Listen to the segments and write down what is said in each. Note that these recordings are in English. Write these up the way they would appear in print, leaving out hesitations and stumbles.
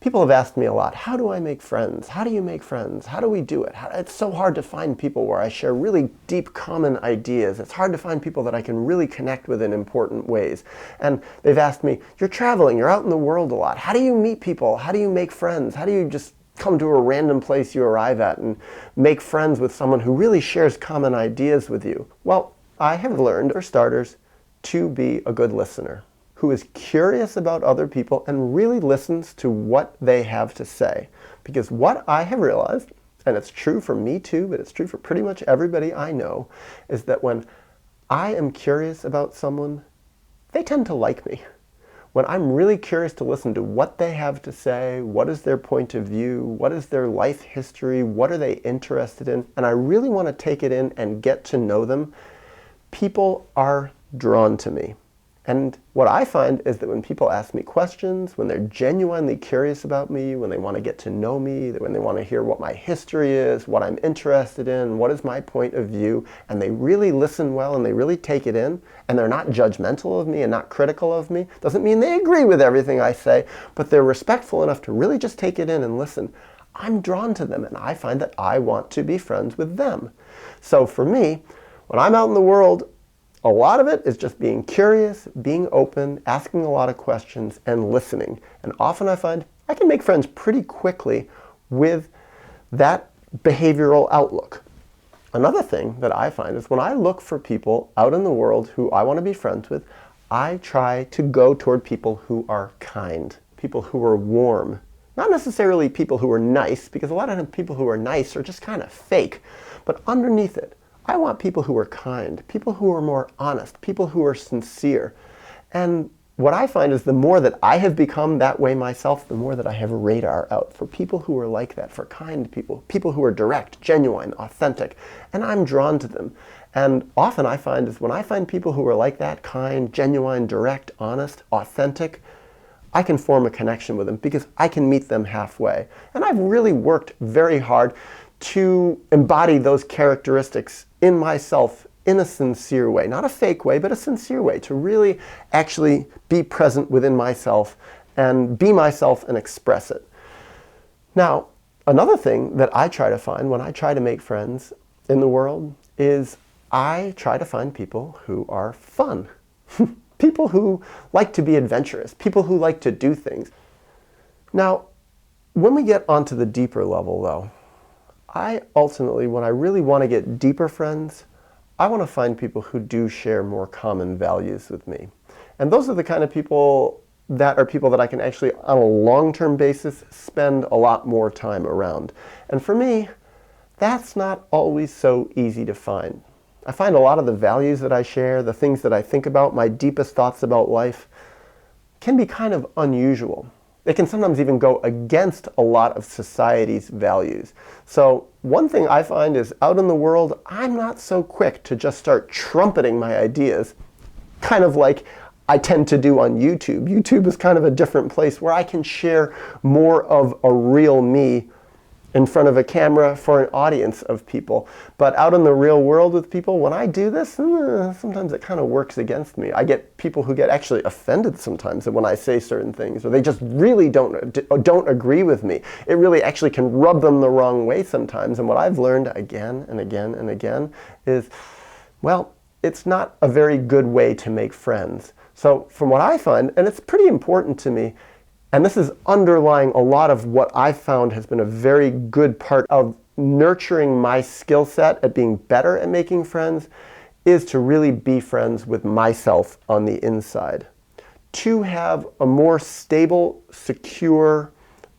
People have asked me a lot, how do I make friends? How do you make friends? How do we do it? It's so hard to find people where I share really deep common ideas. It's hard to find people that I can really connect with in important ways. And they've asked me, you're traveling, you're out in the world a lot. How do you meet people? How do you make friends? How do you just come to a random place you arrive at and make friends with someone who really shares common ideas with you? Well, I have learned, for starters, to be a good listener, who is curious about other people and really listens to what they have to say. Because what I have realized, and it's true for me too, but it's true for pretty much everybody I know, is that when I am curious about someone, they tend to like me. When I'm really curious to listen to what they have to say, what is their point of view, what is their life history, what are they interested in, and I really want to take it in and get to know them, people are drawn to me. And what I find is that when people ask me questions, when they're genuinely curious about me, when they want to get to know me, when they want to hear what my history is, what I'm interested in, what is my point of view, and they really listen well and they really take it in, and they're not judgmental of me and not critical of me, doesn't mean they agree with everything I say, but they're respectful enough to really just take it in and listen. I'm drawn to them, and I find that I want to be friends with them. So for me, when I'm out in the world, a lot of it is just being curious, being open, asking a lot of questions, and listening. And often I find I can make friends pretty quickly with that behavioral outlook. Another thing that I find is when I look for people out in the world who I want to be friends with, I try to go toward people who are kind, people who are warm. Not necessarily people who are nice, because a lot of people who are nice are just kind of fake. But underneath it, I want people who are kind, people who are more honest, people who are sincere. And what I find is the more that I have become that way myself, the more that I have a radar out for people who are like that, for kind people, people who are direct, genuine, authentic, and I'm drawn to them. And often I find is when I find people who are like that, kind, genuine, direct, honest, authentic, I can form a connection with them because I can meet them halfway. And I've really worked very hard to embody those characteristics in myself in a sincere way. Not a fake way, but a sincere way. To really actually be present within myself and be myself and express it. Now, another thing that I try to find when I try to make friends in the world is I try to find people who are fun. People who like to be adventurous. People who like to do things. Now, when we get onto the deeper level though, I ultimately, when I really want to get deeper friends, I want to find people who do share more common values with me. And those are the kind of people that I can actually, on a long-term basis, spend a lot more time around. And for me, that's not always so easy to find. I find a lot of the values that I share, the things that I think about, my deepest thoughts about life, can be kind of unusual. They can sometimes even go against a lot of society's values. So one thing I find is out in the world, I'm not so quick to just start trumpeting my ideas, kind of like I tend to do on YouTube. YouTube is kind of a different place where I can share more of a real me in front of a camera for an audience of people. But out in the real world with people, when I do this, sometimes it kind of works against me. I get people who get actually offended sometimes when I say certain things, or they just really don't agree with me. It really actually can rub them the wrong way sometimes. And what I've learned again and again and again is, well, it's not a very good way to make friends. So from what I find, and it's pretty important to me, and this is underlying a lot of what I've found has been a very good part of nurturing my skill set at being better at making friends, is to really be friends with myself on the inside. To have a more stable, secure,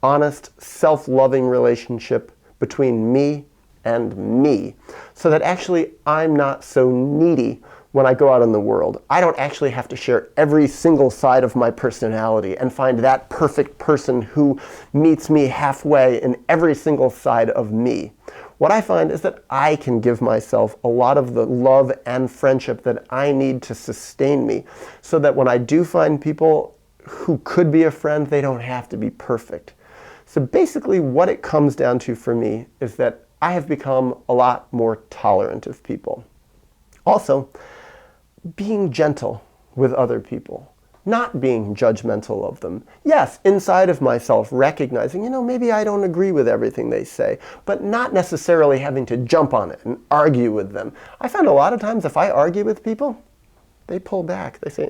honest, self-loving relationship between me and me, so that actually I'm not so needy when I go out in the world. I don't actually have to share every single side of my personality and find that perfect person who meets me halfway in every single side of me. What I find is that I can give myself a lot of the love and friendship that I need to sustain me, so that when I do find people who could be a friend, they don't have to be perfect. So basically what it comes down to for me is that I have become a lot more tolerant of people. Also, being gentle with other people, not being judgmental of them. Yes, inside of myself recognizing, maybe I don't agree with everything they say, but not necessarily having to jump on it and argue with them. I find a lot of times if I argue with people, they pull back. They say,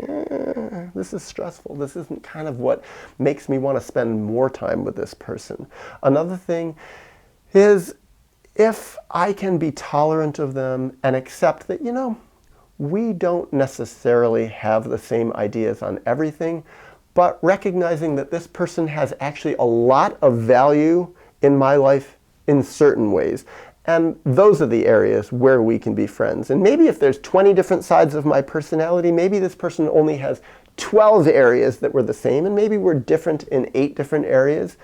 this is stressful. This isn't kind of what makes me want to spend more time with this person. Another thing is if I can be tolerant of them and accept that, we don't necessarily have the same ideas on everything, but recognizing that this person has actually a lot of value in my life in certain ways. And those are the areas where we can be friends. And maybe if there's 20 different sides of my personality, maybe this person only has 12 areas that were the same, and maybe we're different in 8 different areas.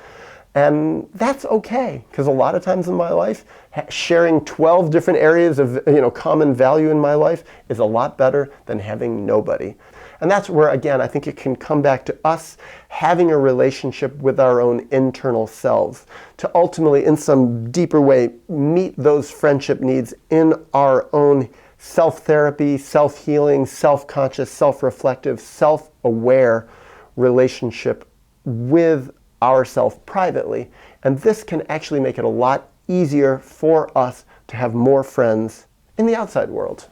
And that's okay, because a lot of times in my life, sharing 12 different areas of common value in my life is a lot better than having nobody. And that's where, again, I think it can come back to us having a relationship with our own internal selves to ultimately, in some deeper way, meet those friendship needs in our own self-therapy, self-healing, self-conscious, self-reflective, self-aware relationship with ourselves privately. And this can actually make it a lot easier for us to have more friends in the outside world.